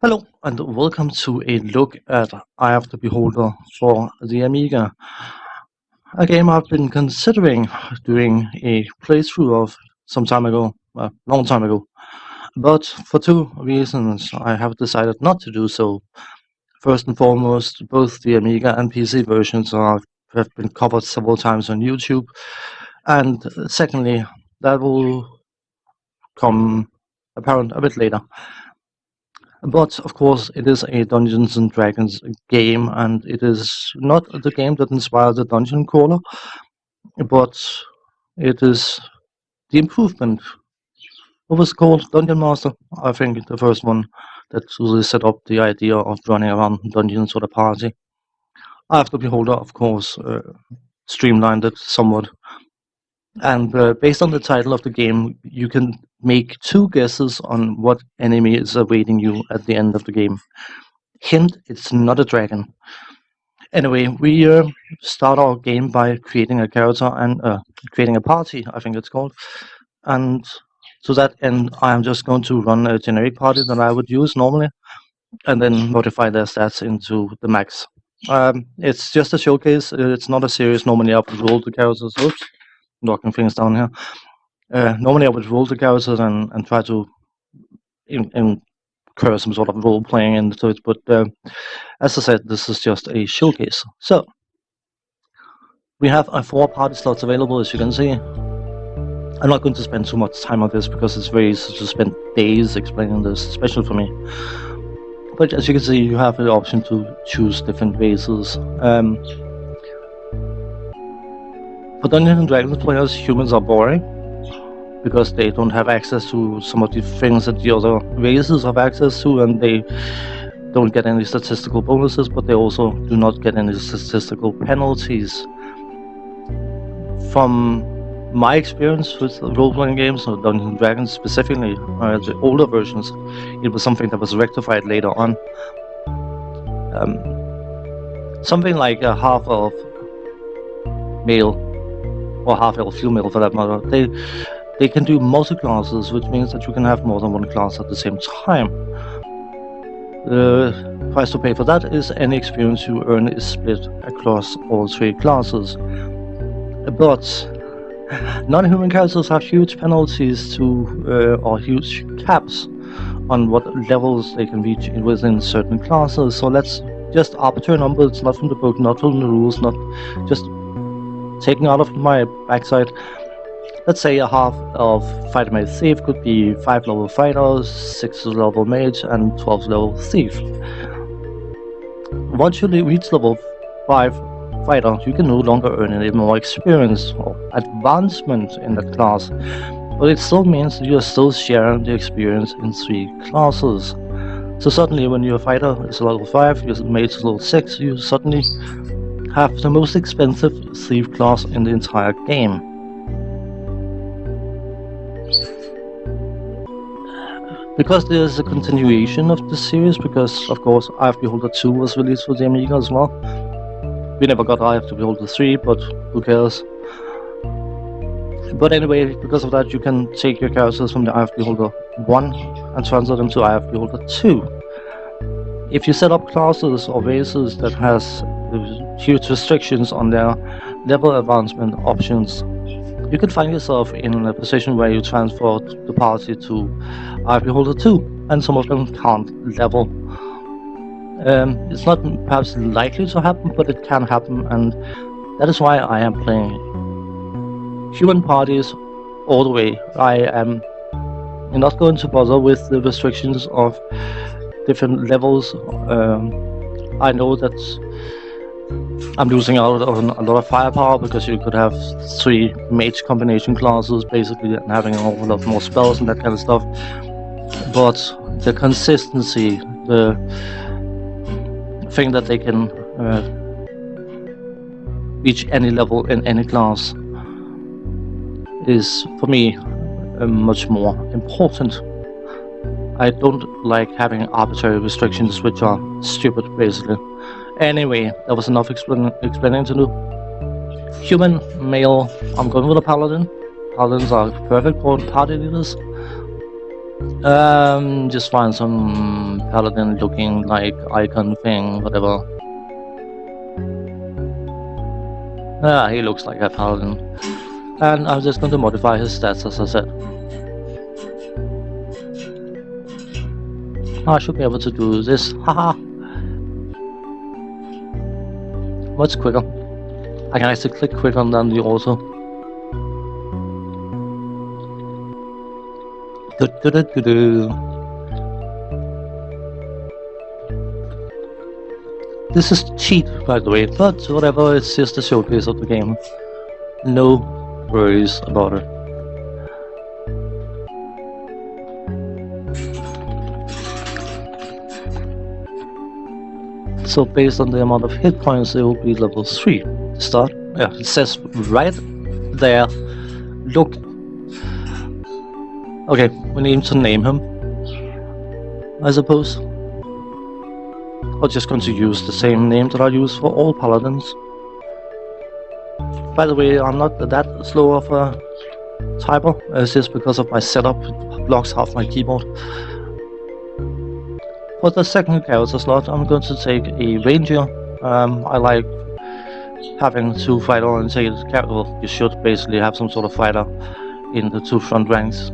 Hello and welcome to a look at Eye of the Beholder for the Amiga, a game I've been considering doing a playthrough of some time ago, a long time ago, but for two reasons I have decided not to do so. First and foremost, both the Amiga and PC versions have been covered several times on YouTube, and secondly, that will come apparent a bit later. But of course, it is a Dungeons and Dragons game, and it is not the game that inspired the dungeon crawler, but it is the improvement. What was it called? Dungeon Master? I think the first one that really set up the idea of running around dungeons with a party. After Beholder, of course, streamlined it somewhat. And based on the title of the game, you can make two guesses on what enemy is awaiting you at the end of the game. Hint, it's not a dragon. Anyway, we start our game by creating a character and creating a party, I think it's called. And to that end, I'm just going to run a generic party that I would use normally, and then modify their stats into the max. It's just a showcase. It's not a series. Normally, I would roll the characters. Oops, knocking things down here. Normally, I would roll the characters and try to incur some sort of role playing into it, but as I said, this is just a showcase. So we have 4 party slots available, as you can see. I'm not going to spend too much time on this because it's very easy to spend days explaining this, especially for me. But as you can see, you have the option to choose different races. For Dungeons and Dragons players, humans are boring because they don't have access to some of the things that the other races have access to, and they don't get any statistical bonuses, but they also do not get any statistical penalties. From my experience with role-playing games, or Dungeons and Dragons specifically, the older versions, it was something that was rectified later on. Something like a half-elf male, or half-elf female for that matter, they can do multi-classes, which means that you can have more than one class at the same time. The price to pay for that is any experience you earn is split across all 3 classes. But non-human characters have huge penalties to, or huge caps on what levels they can reach within certain classes. So let's just arbitrary numbers, not from the book, not from the rules, not just taking out of my backside. Let's say a half of Fighter Mage Thief could be 5 level Fighter, 6 level Mage, and 12 level Thief. Once you reach level 5 Fighter, you can no longer earn any more experience or advancement in that class, but it still means that you are still sharing the experience in 3 classes. So suddenly when your Fighter is level 5, your Mage is level 6, you suddenly have the most expensive Thief class in the entire game. Because there's a continuation of the series, because of course Eye of Beholder 2 was released for the Amiga as well. We never got Eye of the Beholder 3, but who cares? But anyway, because of that, you can take your characters from the Eye of Beholder 1 and transfer them to Eye of Beholder 2. If you set up classes or races that has huge restrictions on their level advancement options, you can find yourself in a position where you transfer the party to Eye of Beholder 2, and some of them can't level. It's not perhaps likely to happen, but it can happen, and that is why I am playing human parties all the way. I am not going to bother with the restrictions of different levels. I know that I'm losing out on a lot of firepower because you could have 3 mage combination classes basically and having a whole lot more spells and that kind of stuff. But the consistency, the thing that they can reach any level in any class is, for me, much more important. I don't like having arbitrary restrictions which are stupid, basically. Anyway, that was enough explaining to do. Human, male, I'm going with a paladin. Paladins are perfect for party leaders. Just find some paladin looking like icon thing, whatever. Ah, he looks like a paladin. And I'm just going to modify his stats, as I said. I should be able to do this. Haha! Much quicker. I can actually click quicker than the auto. This is cheap, by the way, but whatever, it's just a showcase of the game. No worries about it. So based on the amount of hit points, it will be level 3 to start. Yeah, it says right there. Look. Okay, we need to name him, I suppose. I'm just going to use the same name that I use for all paladins. By the way, I'm not that slow of a typer. It's just because of my setup, it blocks half my keyboard. For the second character slot, I'm going to take a ranger. I like having two fighter-oriented characters. Well, you should basically have some sort of fighter in the two front ranks.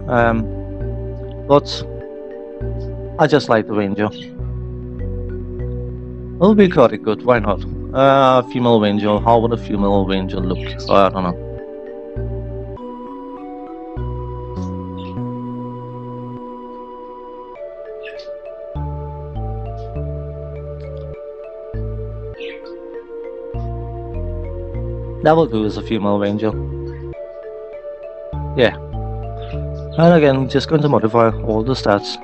But I just like the ranger. It'll be quite good, why not? Female ranger, how would a female ranger look? I don't know. That will do as a female ranger. Yeah. And again, just going to modify all the stats.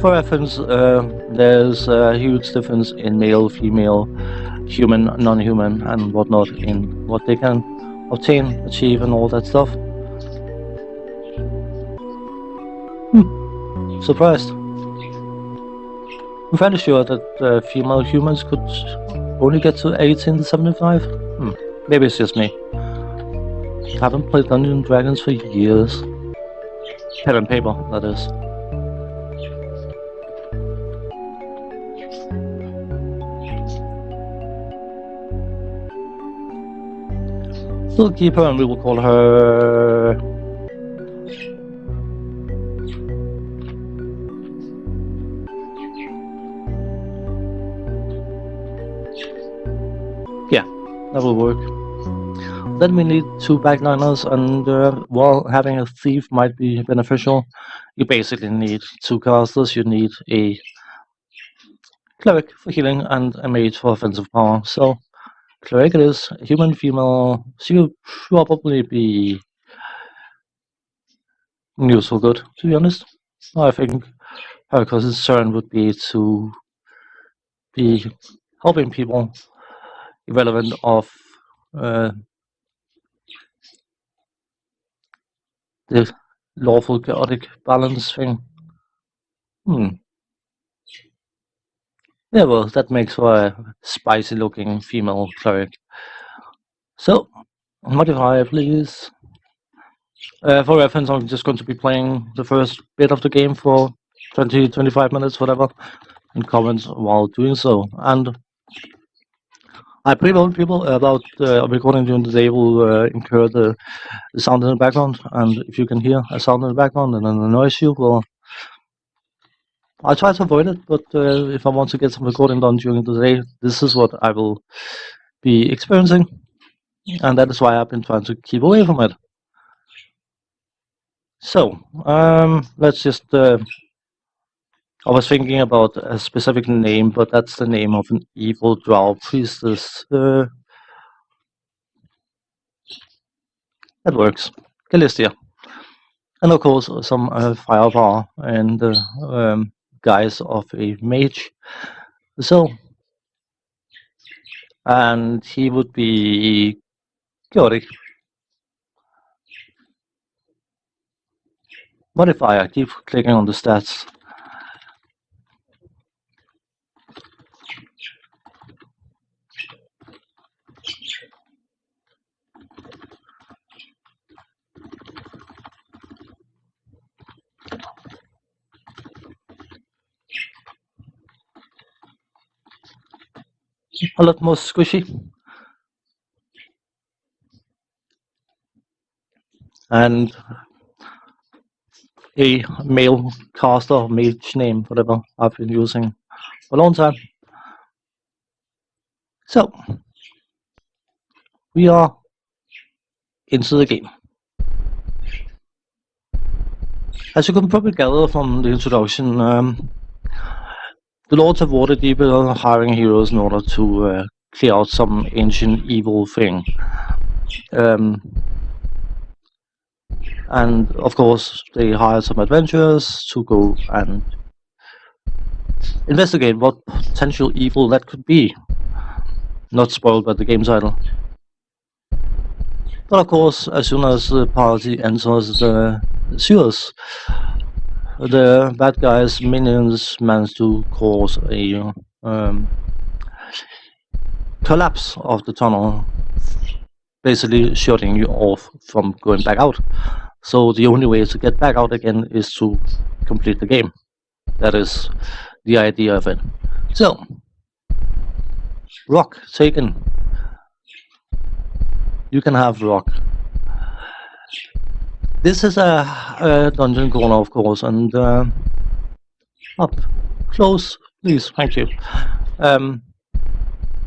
For reference, there's a huge difference in male, female, human, non-human, and whatnot in what they can obtain, achieve, and all that stuff. Surprised. I'm fairly sure that female humans could only get to 1875. Maybe it's just me. I haven't played Dungeons and Dragons for years. Pen and paper, that is. We'll keep her and we will call her... Yeah, that will work. Then we need two backliners, and while having a thief might be beneficial, you basically need two casters. You need a cleric for healing and a mage for offensive power. So cleric it is, human, female. She will probably be useful good, to be honest. I think her concern would be to be helping people irrelevant of the lawful chaotic balance thing. Yeah, well, that makes for a spicy looking female cleric. So, modify, please. For reference, I'm just going to be playing the first bit of the game for 20-25 minutes, whatever, and comment while doing so. And I pre-warn people about recording during the day will incur the sound in the background, and if you can hear a sound in the background and an issue, well, I try to avoid it, but if I want to get some recording done during the day, this is what I will be experiencing, and that is why I've been trying to keep away from it. So, let's just... I was thinking about a specific name, but that's the name of an evil drow priestess. That works. Callistia. And of course, some firepower and guise of a mage. So, and he would be chaotic. Modifier, keep clicking on the stats. a lot more squishy. And a male caster, mage name, whatever I've been using for a long time. So, we are into the game. As you can probably gather from the introduction, the Lords of Waterdeep are hiring heroes in order to clear out some ancient evil thing. And of course, they hire some adventurers to go and investigate what potential evil that could be. Not spoiled by the game title. But of course, as soon as the party enters the sewers, the bad guys' minions manage to cause a collapse of the tunnel, basically shutting you off from going back out. So the only way to get back out again is to complete the game. That is the idea of it. So, rock taken. You can have rock. This is a dungeon corner, of course, and up close, please. Thank you.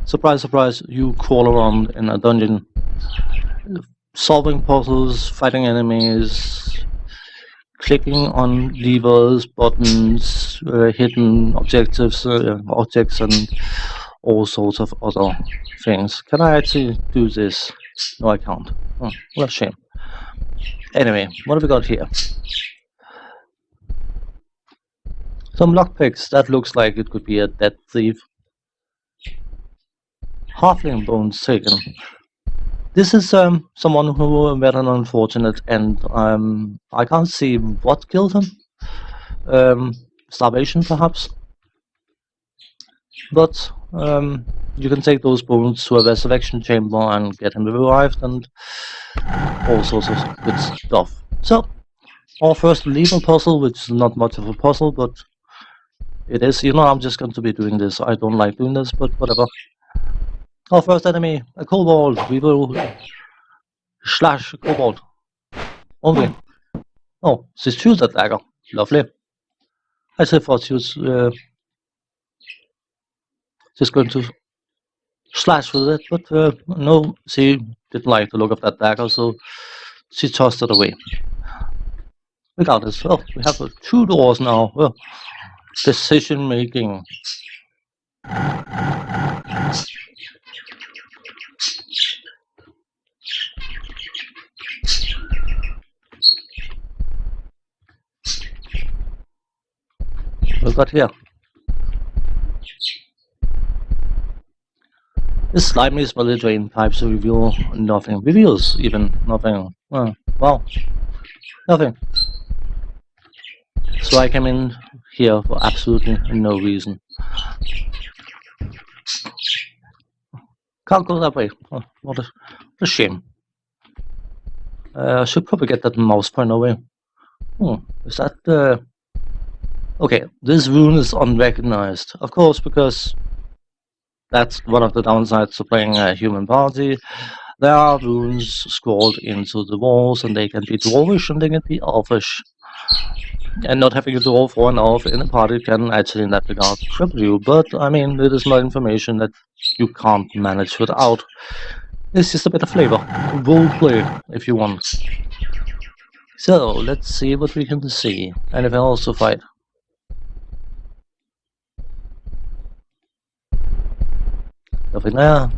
Surprise, surprise! You crawl around in a dungeon, solving puzzles, fighting enemies, clicking on levers, buttons, hidden objectives, objects, and all sorts of other things. Can I actually do this? No, I can't. Oh, what a shame. Anyway, what have we got here? Some lockpicks. That looks like it could be a dead thief. Halfling bones taken. This is someone who met an unfortunate end. I can't see what killed him. Starvation, perhaps. But you can take those bones to a resurrection chamber and get him revived and all sorts of good stuff. So, our first legal puzzle, which is not much of a puzzle, but it is. You know, I'm just going to be doing this. I don't like doing this, but whatever. Our first enemy, a kobold. We will slash a kobold. Only. Oh, she's choose that dagger. Lovely. I thought she was just going to slash with it, but no, she didn't like the look of that dagger, so she tossed it away. We got this. Oh, we have 2 doors now. Oh, decision making. We've got here. This slimy smelly drain pipes reveal nothing. Reveals even nothing. Wow. Nothing. So I came in here for absolutely no reason. Can't go that way. Oh, what a shame. I should probably get that mouse pointer away. Is that okay, this rune is unrecognized. Of course, because that's one of the downsides to playing a human party. There are runes scrawled into the walls, and they can be dwarvish and they can be elfish. And not having a dwarf or an elf in a party can actually, in that regard, cripple you. But I mean, it is not information that you can't manage without. It's just a bit of flavor. Roleplay, if you want. So, let's see what we can see. Anything else to fight? Nothing there.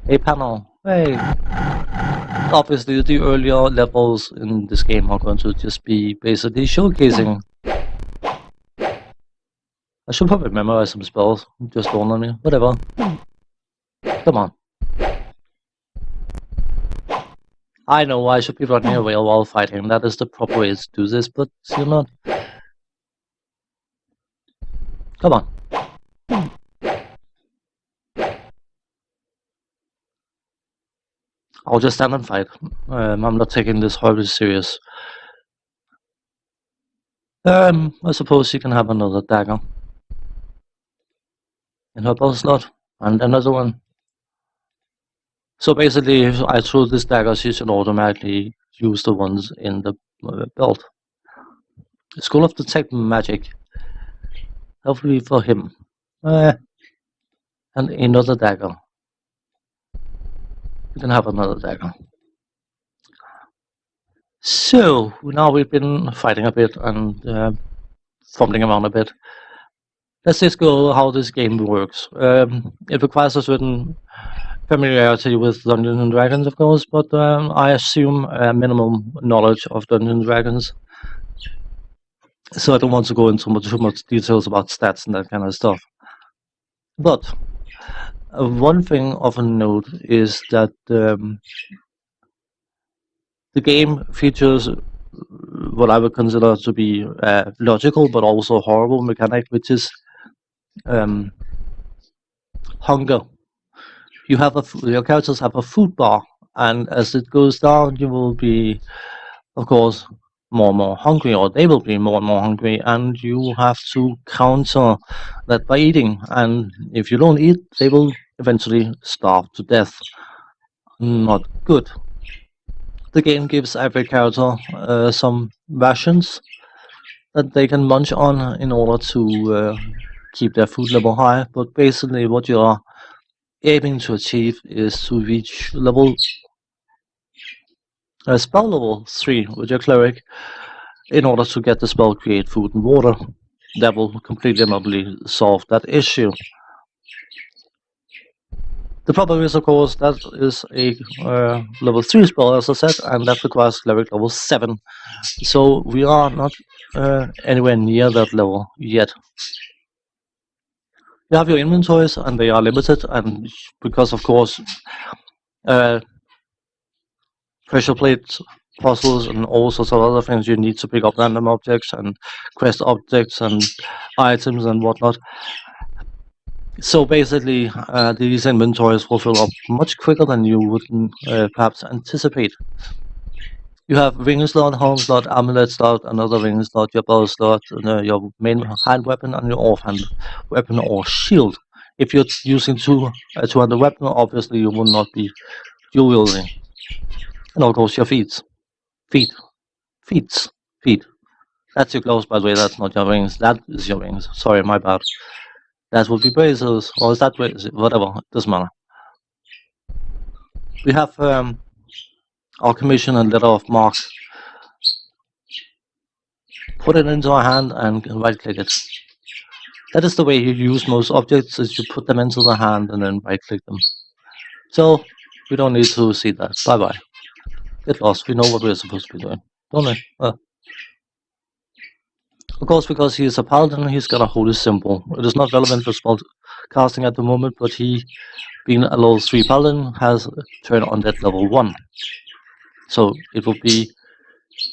A panel. Hey! Obviously, the earlier levels in this game are going to just be basically showcasing. I should probably memorize some spells. Just dawned on me. Whatever. Come on. I know I should be running away while fighting. That is the proper way to do this, but you're not. Come on. I'll just stand and fight. I'm not taking this horribly serious. I suppose you can have another dagger. in her belt slot, and another one. So basically, if I throw this dagger, she should automatically use the ones in the belt. School of Detect Magic. Hopefully for him. And another dagger. We can have another dagger. So, now we've been fighting a bit and fumbling around a bit. Let's just go over how this game works. It requires a certain familiarity with Dungeons and Dragons, of course, but I assume a minimum knowledge of Dungeons and Dragons. So I don't want to go into too much details about stats and that kind of stuff. But one thing of a note is that the game features what I would consider to be logical but also horrible mechanic, which is hunger. Your characters have a food bar, and as it goes down, you will be, of course, more and more hungry, or they will be more and more hungry, and you have to counter that by eating. And if you don't eat, they will eventually starve to death. Not good. The game gives every character some rations that they can munch on in order to keep their food level high. But basically, what you are aiming to achieve is to reach spell level 3 with your cleric in order to get the spell Create Food and Water. That will completely and utterly solve that issue. The problem is, of course, that is a level 3 spell, as I said, and that requires cleric level 7. So we are not anywhere near that level yet. You have your inventories, and they are limited, and because, of course, pressure plates, puzzles, and all sorts of other things, you need to pick up random objects and quest objects and items and whatnot. So basically, these inventories will fill up much quicker than you would perhaps anticipate. You have ring slot, home slot, amulet slot, another ring slot, your bow slot, your main hand weapon, and your offhand weapon or shield. If you're using two-handed weapon, obviously you will not be dual wielding. And of course your feet. That's your gloves, by the way. That's not your rings. That is your rings. Sorry, my bad. That would be braces, or is that braces? Whatever, it doesn't matter. We have our commission and letter of mark. Put it into our hand and right-click it. That is the way you use most objects, is you put them into the hand and then right-click them. So, we don't need to see that. Bye-bye. Get lost. We know what we're supposed to be doing, don't we? Of course, because he is a paladin, he's got a holy symbol. It is not relevant for spell casting at the moment, but he, being a level 3 paladin, has turned on that level 1. So it will be,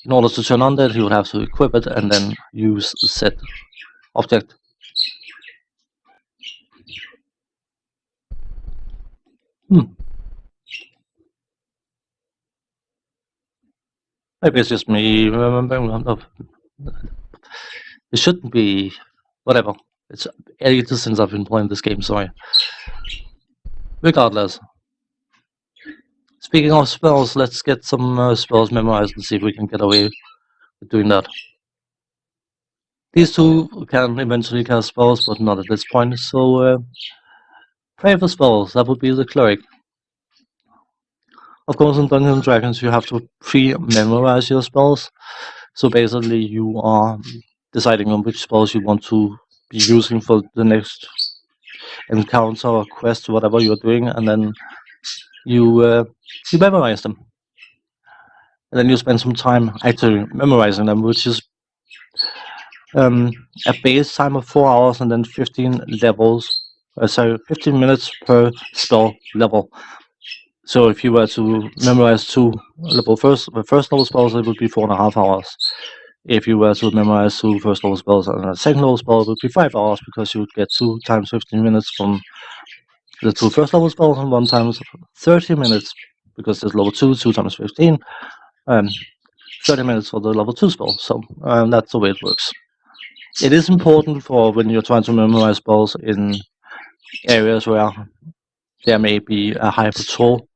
in order to turn on that, he would have to equip it and then use said object. Maybe it's just me remembering. It shouldn't be. Whatever. It's ages since I've been playing this game, sorry. Regardless. Speaking of spells, let's get some spells memorized and see if we can get away with doing that. These two can eventually cast spells, but not at this point, so pray for spells, that would be the cleric. Of course, in Dungeons and Dragons, you have to pre-memorize your spells. So basically, you are deciding on which spells you want to be using for the next encounter or quest, whatever you're doing, and then you memorize them. And then you spend some time actually memorizing them, which is a base time of 4 hours and then 15 levels. So 15 minutes per spell level. So if you were to memorize the first level spells, it would be 4.5 hours. If you were to memorize two first level spells and a second level spell, it would be 5 hours, because you would get 2 times 15 minutes from the 2 first level spells and 1 times 30 minutes, because there's level 2, 2 times 15, 30 minutes for the level 2 spell. So that's the way it works. It is important for when you're trying to memorize spells in areas where there may be a high patrol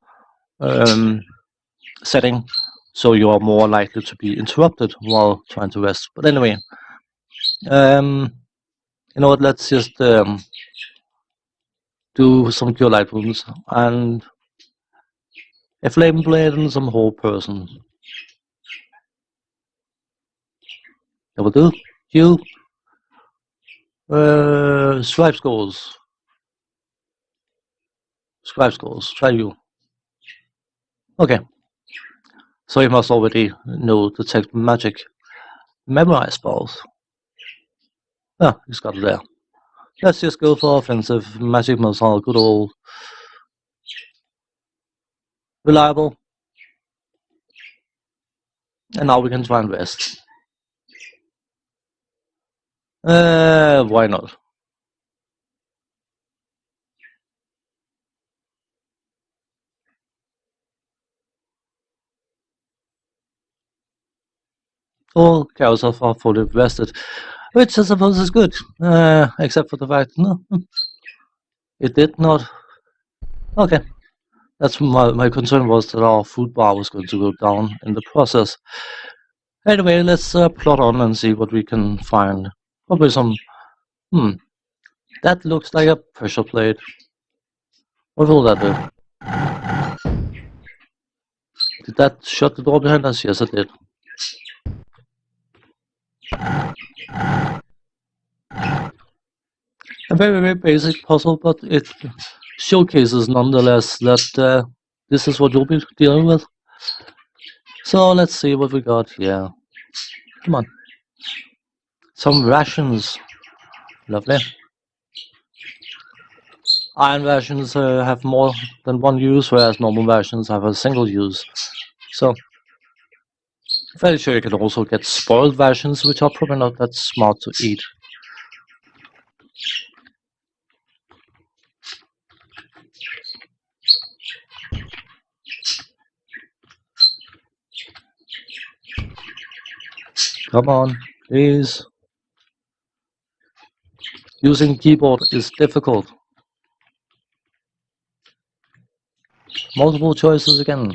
setting, so you are more likely to be interrupted while trying to rest. But anyway, you know what? Let's just do some cure light wounds and a flame blade and some whole person. That will do. You. Scribe scores. Scribe scores. Try you. Okay. So you must already know detect magic. Memorize spells. Ah, he's got it there. Let's just go for offensive. Magic missile. Good old. Reliable. And now we can try and rest. Why not? All carousels are fully rested, which I suppose is good, except for the fact, no, it did not. Okay, that's my concern was that our food bar was going to go down in the process. Anyway, let's plot on and see what we can find. Probably some, that looks like a pressure plate. What will that do? Did that shut the door behind us? Yes, it did. A very, very basic puzzle, but it showcases nonetheless that this is what you'll be dealing with. So let's see what we got here. Come on. Some rations. Lovely. Iron rations have more than one use, whereas normal rations have a single use. So, I'm fairly sure you can also get spoiled rations, which are probably not that smart to eat. Come on, please. Using keyboard is difficult. Multiple choices again.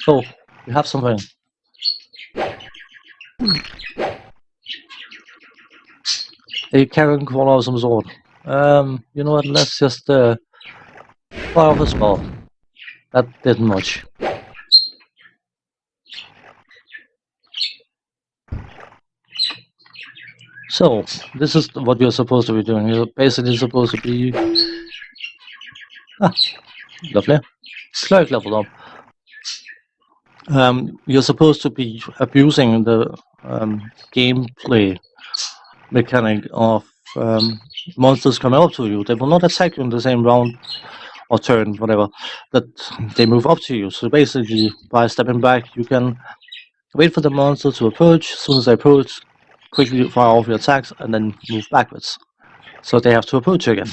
Oh, we have something. A carrion crawler of some sort. You know what? Let's just fire off a spell. That did much. So, this is what you're supposed to be doing. You're basically supposed to be... Ah, lovely. Cleric level up. You're supposed to be abusing the gameplay mechanic of monsters coming up to you. They will not attack you in the same round or turn, whatever, that they move up to you. So basically, by stepping back, you can wait for the monster to approach. As soon as they approach, quickly fire off your attacks and then move backwards. So they have to approach you again.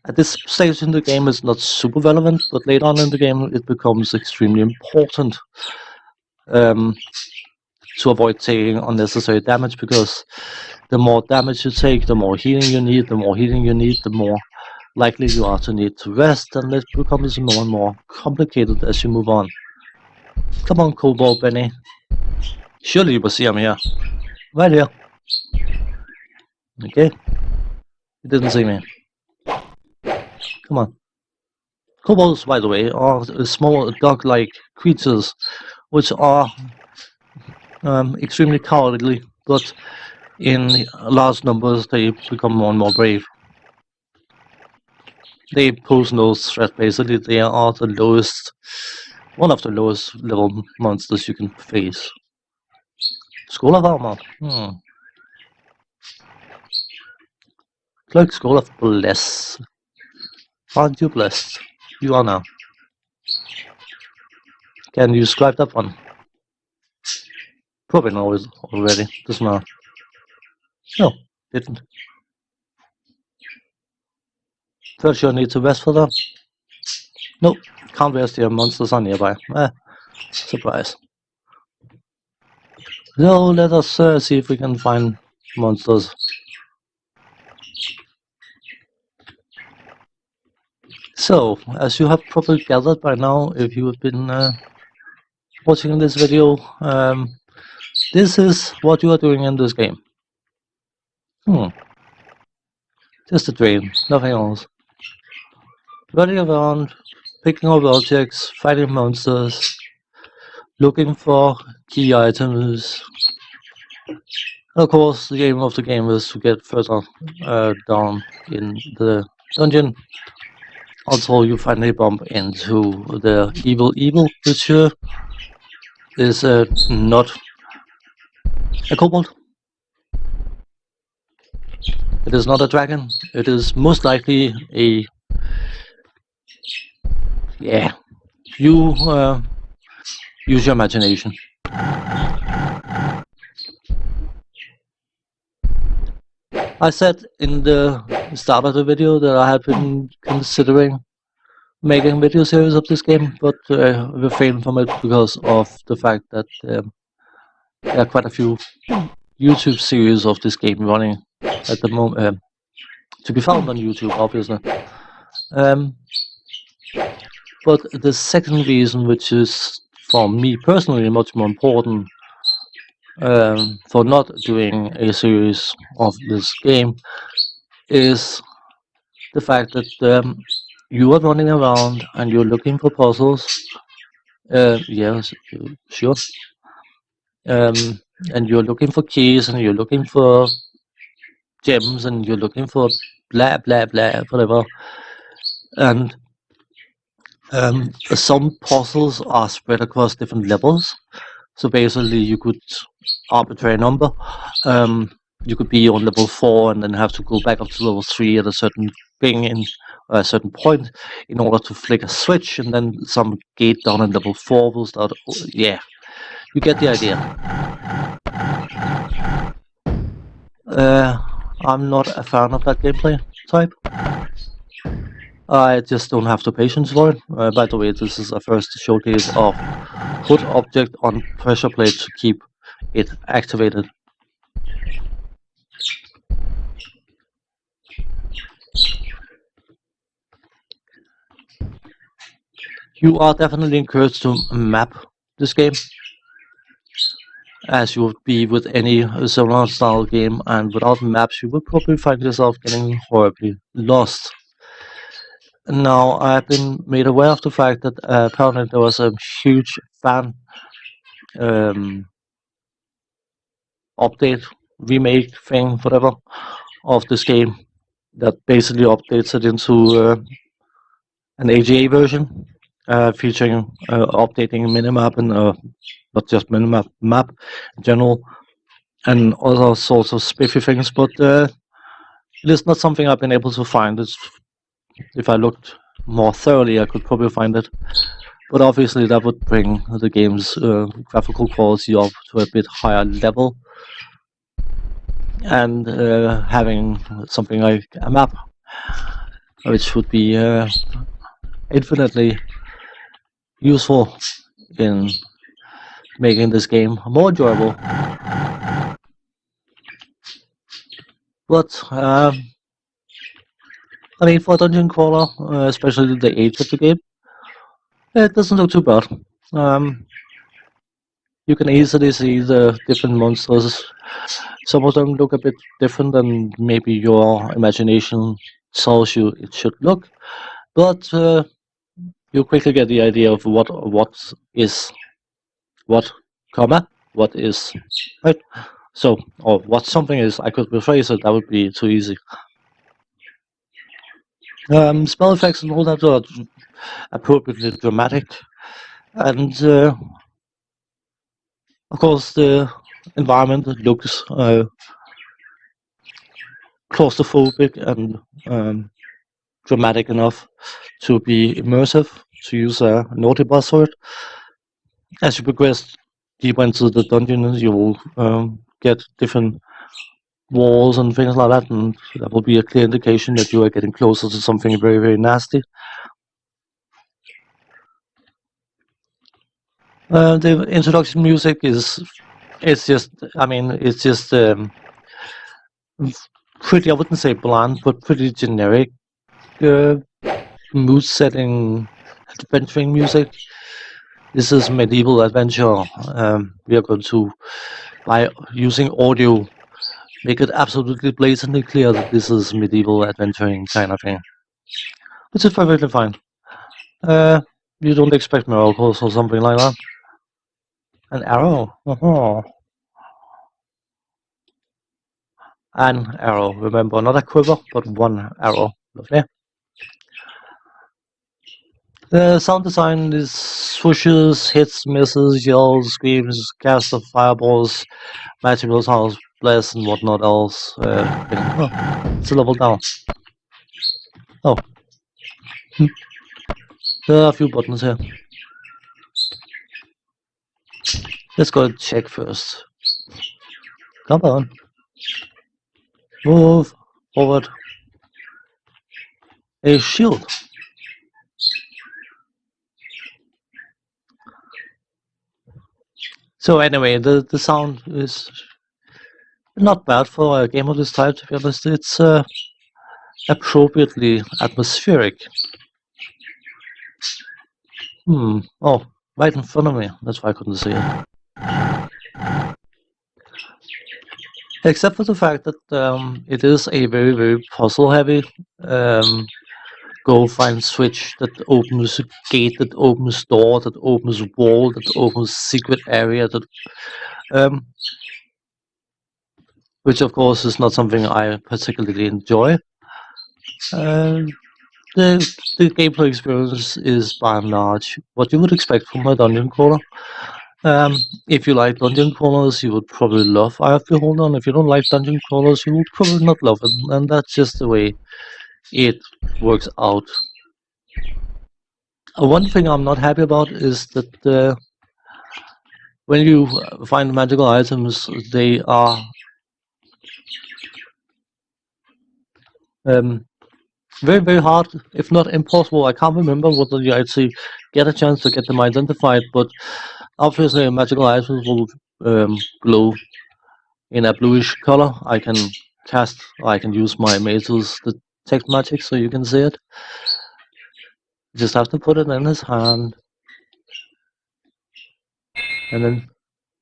At this stage in the game, it's not super relevant, but later on in the game, it becomes extremely important to avoid taking unnecessary damage, because the more damage you take, the more healing you need. The more healing you need, the more likely you are to need to rest, and it becomes more and more complicated as you move on. Come on, Cobalt Benny. Surely you will see him here. Right here. Okay. He didn't see me. Come on. Kobolds, by the way, are small dog-like creatures which are extremely cowardly, but in large numbers they become more and more brave. They pose no threat, basically. They are the lowest, one of the lowest level monsters you can face. Scroll of Armor. Cloak Scroll of Bless. Aren't you blessed? You are now. Can you scribe that one? Probably know it already. Doesn't matter. No, didn't. First you'll need to rest for that. Nope, can't rest here. Monsters are nearby. Surprise. So let us see if we can find monsters. So, as you have probably gathered by now, if you have been watching this video, this is what you are doing in this game. Just a train, nothing else. Running around, picking up objects, fighting monsters, looking for key items. And of course, the aim of the game is to get further down in the dungeon until you finally bump into the evil, which is not a kobold. It is not a dragon. It is most likely a... yeah. You use your imagination. I said in the start of the video that I had been considering making a video series of this game, but refrained from it because of the fact that there are quite a few YouTube series of this game running at the moment, to be found on YouTube, obviously. But the second reason, which is for me personally much more important for not doing a series of this game, is the fact that you are running around and you're looking for puzzles. Yes, sure. And you're looking for keys and you're looking for gems and you're looking for blah blah blah whatever. And some puzzles are spread across different levels. So basically, you could arbitrary number. You could be on level 4 and then have to go back up to level 3 at a certain thing in a certain point in order to flick a switch, and then some gate down at level 4 will start. Yeah, you get the idea. I'm not a fan of that gameplay type. I just don't have the patience for it. By the way, this is a first showcase of put object on pressure plate to keep it activated. You are definitely encouraged to map this game, as you would be with any similar style game, and without maps you would probably find yourself getting horribly lost. Now, I've been made aware of the fact that apparently there was a huge fan update, remake thing, whatever, of this game that basically updates it into an AGA version, featuring updating minimap and not just minimap, map in general, and other sorts of spiffy things. But it is not something I've been able to find. If I looked more thoroughly, I could probably find it. But obviously, that would bring the game's graphical quality up to a bit higher level. And having something like a map, which would be infinitely useful in making this game more enjoyable. But I mean, for a dungeon crawler, especially the age of the game, it doesn't look too bad. You can easily see the different monsters. Some of them look a bit different than maybe your imagination tells you it should look, but you quickly get the idea of what is what, comma, what is, right? So, or what something is. I could rephrase it, that would be too easy. Spell effects and all that are appropriately dramatic, and of course the environment looks claustrophobic and dramatic enough to be immersive, to use a naughty buzzword. As you progress deeper into the dungeon, you will get different walls and things like that, and that will be a clear indication that you are getting closer to something very, very nasty. The introduction music is It's just, I mean, it's just pretty, I wouldn't say bland, but pretty generic mood setting adventuring music. This is medieval adventure. We are going to, by using audio, make it absolutely blatantly clear that this is medieval adventuring kind of thing, which is perfectly fine. You don't expect miracles or something like that. An arrow. An arrow. Remember, not a quiver, but one arrow. Lovely. The sound design is swooshes, hits, misses, yells, screams, casts of fireballs, magical sounds, blasts, and whatnot else. It's a level down. Oh. There are a few buttons here. Let's go check first. Come on. Move forward. A shield. So anyway, the sound is not bad for a game of this type, to be honest. It's appropriately atmospheric. Oh, right in front of me. That's why I couldn't see it. Except for the fact that it is a very, very puzzle-heavy go find switch that opens gate, that opens door, that opens wall, that opens secret area, that which of course is not something I particularly enjoy. The gameplay experience is by and large what you would expect from a dungeon crawler. If you like dungeon crawlers, you would probably love Eye of Beholder, and if you don't like dungeon crawlers, you would probably not love it, and that's just the way it works out. One thing I'm not happy about is that when you find magical items, they are very, very hard, if not impossible. I can't remember whether you actually get a chance to get them identified, but obviously magical items will glow in a bluish color. I can use my mage's detect magic so you can see it. You just have to put it in his hand, and then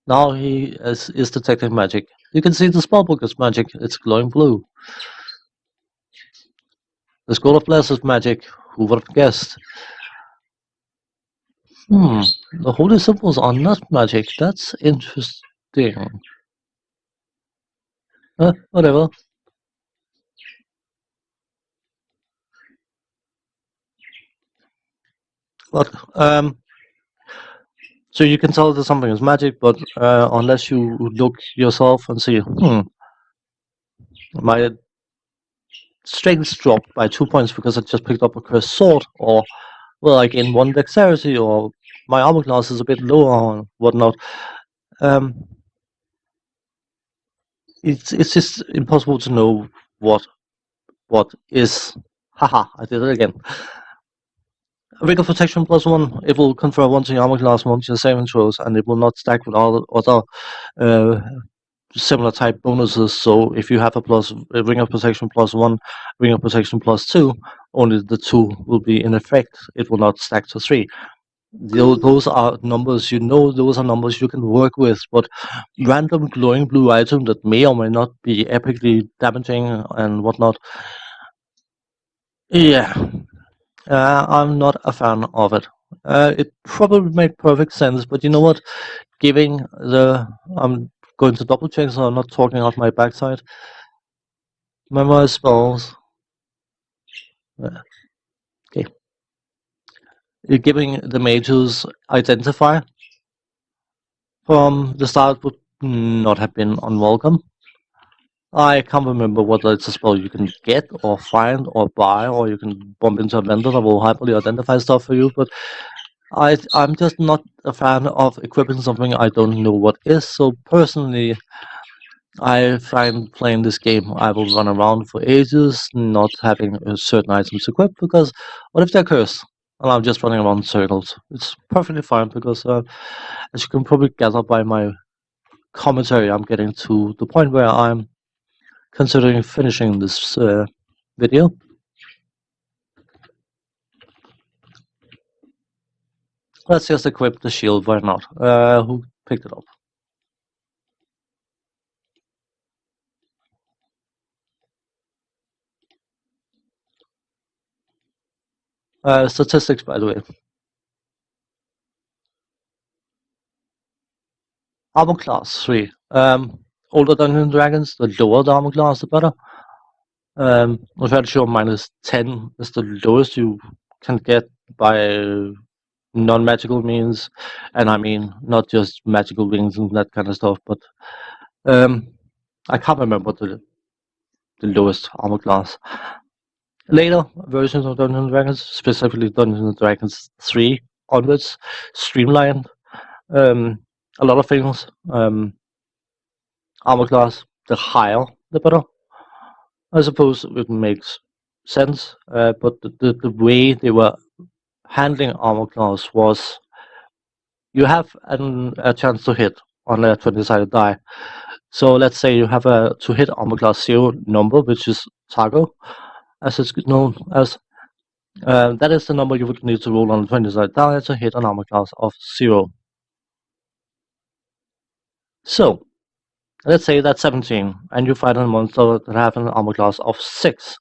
now he is detecting magic. You can see the spellbook is magic. It's glowing blue. The Scroll of Bless is magic. Who would have guessed? The holy symbols are not magic. That's interesting. Whatever. But so you can tell that something is magic, but unless you look yourself and see, my strength dropped by 2 points because I just picked up a cursed sword, or well, I gained 1 dexterity, or my armor class is a bit lower, or whatnot. It's just impossible to know what is. Haha, I did it again. Ring of Protection +1, it will confer 1 to your armor class, 1 to your saving throws, and it will not stack with all other similar type bonuses. So if you have a Ring of Protection +1, Ring of Protection +2, only the 2 will be in effect. It will not stack to 3. Those are numbers, those are numbers you can work with, but random glowing blue item that may or may not be epically damaging and whatnot. Yeah. I'm not a fan of it. It probably made perfect sense, but you know what? I'm going to double check so I'm not talking out my backside. Memorize spells. Okay. You're giving the mages identify from the start would not have been unwelcome. I can't remember whether it's a spell you can get or find or buy, or you can bump into a vendor that will happily identify stuff for you, but I'm just not a fan of equipping something I don't know what is. So personally, I find playing this game, I will run around for ages, not having certain items equipped, because what if they're cursed? And I'm just running around in circles. It's perfectly fine because, as you can probably gather by my commentary, I'm getting to the point where I'm considering finishing this video. Let's just equip the shield, why not? Who picked it up? Statistics, by the way. Armor class 3. Older Dungeons and Dragons, the lower the armor class, the better. I'm fairly sure -10 is the lowest you can get by non-magical means, and I mean not just magical wings and that kind of stuff, but I can't remember the lowest armor class. Later versions of Dungeons and Dragons, specifically Dungeons and Dragons 3 onwards, streamlined a lot of things. Armor class, the higher the better. I suppose it makes sense, but the way they were handling armor class was you have a chance to hit on a 20-sided die. So let's say you have a to hit armor class 0 number, which is Targo, as it's known as. That is the number you would need to roll on a 20-sided die to hit an armor class of 0. So let's say that's 17, and you fight a monster that have an armor class of 6,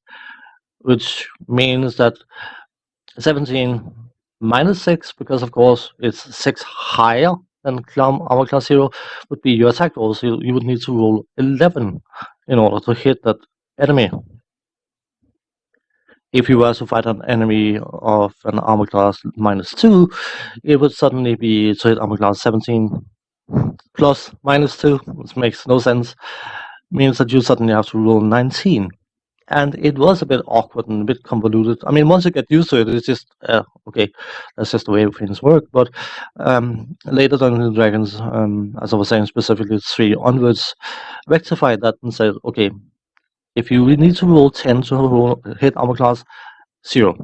which means that 17 minus 6, because of course it's 6 higher than armor class 0, would be your attack roll. So you would need to roll 11 in order to hit that enemy. If you were to fight an enemy of an armor class -2, it would suddenly be to hit armor class 17 plus -2, which makes no sense. Means that you suddenly have to roll 19. And it was a bit awkward and a bit convoluted. I mean, once you get used to it, it's just, okay, that's just the way things work. But later Dungeons and Dragons, as I was saying, specifically 3 onwards, rectified that and said, okay, if you need to roll 10 to hit armor class 0,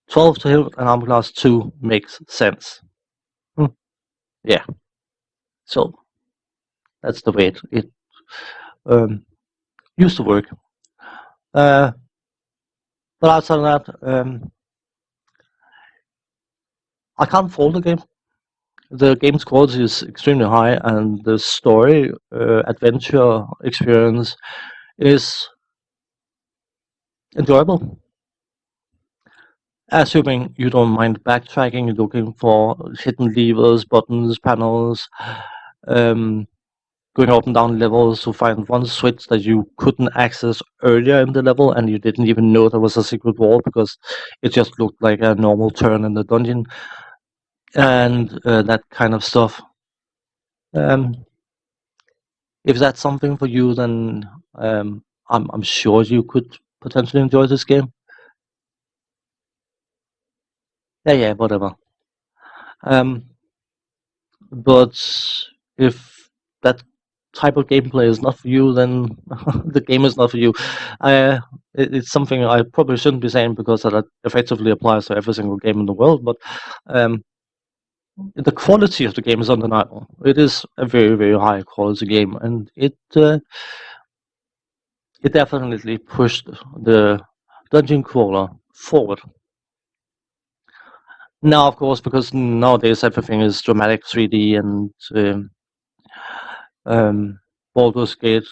12 to hit an armor class 2 makes sense. Yeah. So that's the way it used to work. But outside of that, I can't fault the game. The game's quality is extremely high, and the story, adventure experience is enjoyable. Assuming you don't mind backtracking, you're looking for hidden levers, buttons, panels, going up and down levels to find one switch that you couldn't access earlier in the level, and you didn't even know there was a secret wall because it just looked like a normal turn in the dungeon, and that kind of stuff. If that's something for you, then I'm sure you could potentially enjoy this game. Yeah, whatever. But if that type of gameplay is not for you, then the game is not for you. It's something I probably shouldn't be saying because that effectively applies to every single game in the world, but the quality of the game is undeniable. It is a very, very high quality game, and it definitely pushed the dungeon crawler forward. Now, of course, because nowadays everything is dramatic 3D and Baldur's Gate,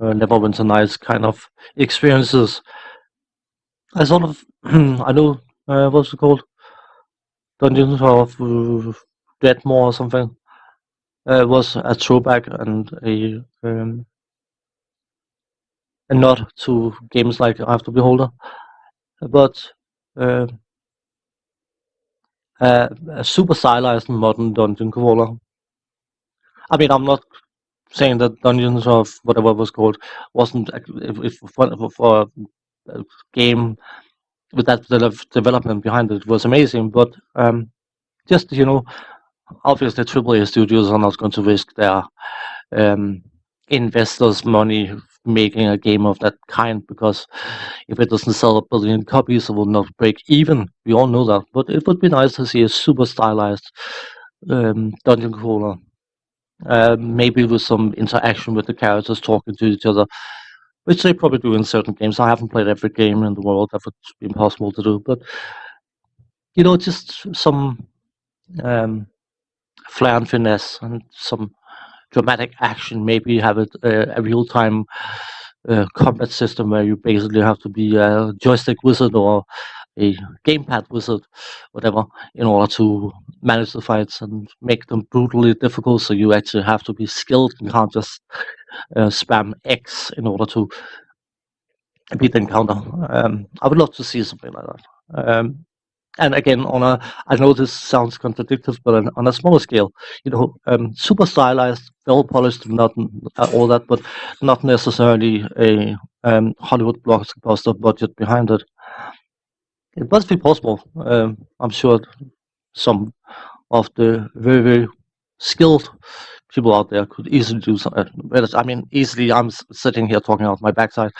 Neverwinter Nights kind of experiences. I sort of, I know, what's it called? Dungeons of Dreadmore or something. Was a throwback and a nod to games like After Beholder, but a super stylized modern dungeon crawler. I mean, I'm not saying that Dungeons of whatever it was called wasn't if for a game with that development behind it was amazing, but just obviously AAA studios are not going to risk their investors' money making a game of that kind, because if it doesn't sell a billion copies, it will not break even. We all know that, but it would be nice to see a super stylized dungeon crawler maybe with some interaction with the characters talking to each other, which they probably do in certain games. I haven't played every game in the world, that would be impossible to do, but just some flair and finesse and some dramatic action. Maybe have a real-time combat system where you basically have to be a joystick wizard or a gamepad wizard, whatever, in order to manage the fights and make them brutally difficult. So you actually have to be skilled and can't just spam X in order to beat the encounter. I would love to see something like that. And again, I know this sounds contradictory, but on a smaller scale, super stylized, well polished, not all that, but not necessarily a Hollywood blockbuster budget behind it. It must be possible. I'm sure some of the very, very skilled people out there could easily do something. I mean, easily, I'm sitting here talking out my backside.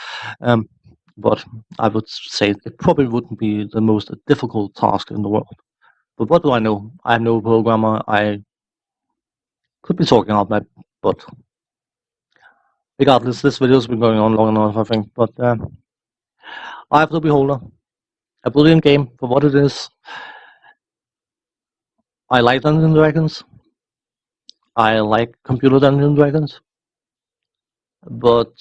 But I would say it probably wouldn't be the most difficult task in the world. But what do I know? I'm no programmer. I could be talking out my butt. Regardless, this video's been going on long enough, I think. But I have the Beholder. A brilliant game for what it is. I like Dungeons & Dragons. I like computer Dungeons & Dragons. But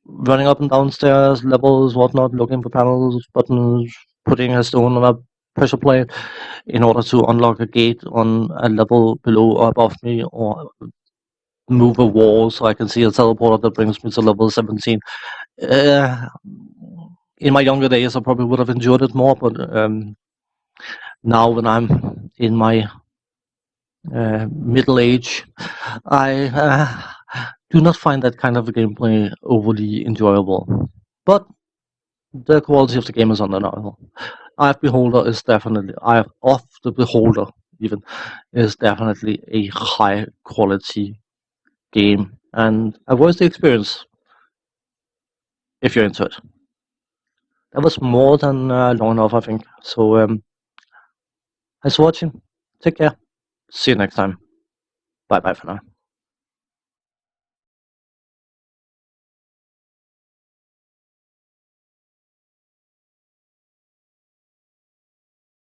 running up and down stairs, levels, whatnot, looking for panels, buttons, putting a stone on a pressure plate in order to unlock a gate on a level below or above me, or move a wall so I can see a teleporter that brings me to level 17. In my younger days, I probably would have enjoyed it more, but now when I'm in my middle age, I do not find that kind of gameplay overly enjoyable. But the quality of the game is undeniable. Of the Beholder even is definitely a high quality game and a worth the experience if you're into it. That was more than long enough, I think. So thanks for watching. Take care. See you next time. Bye bye for now.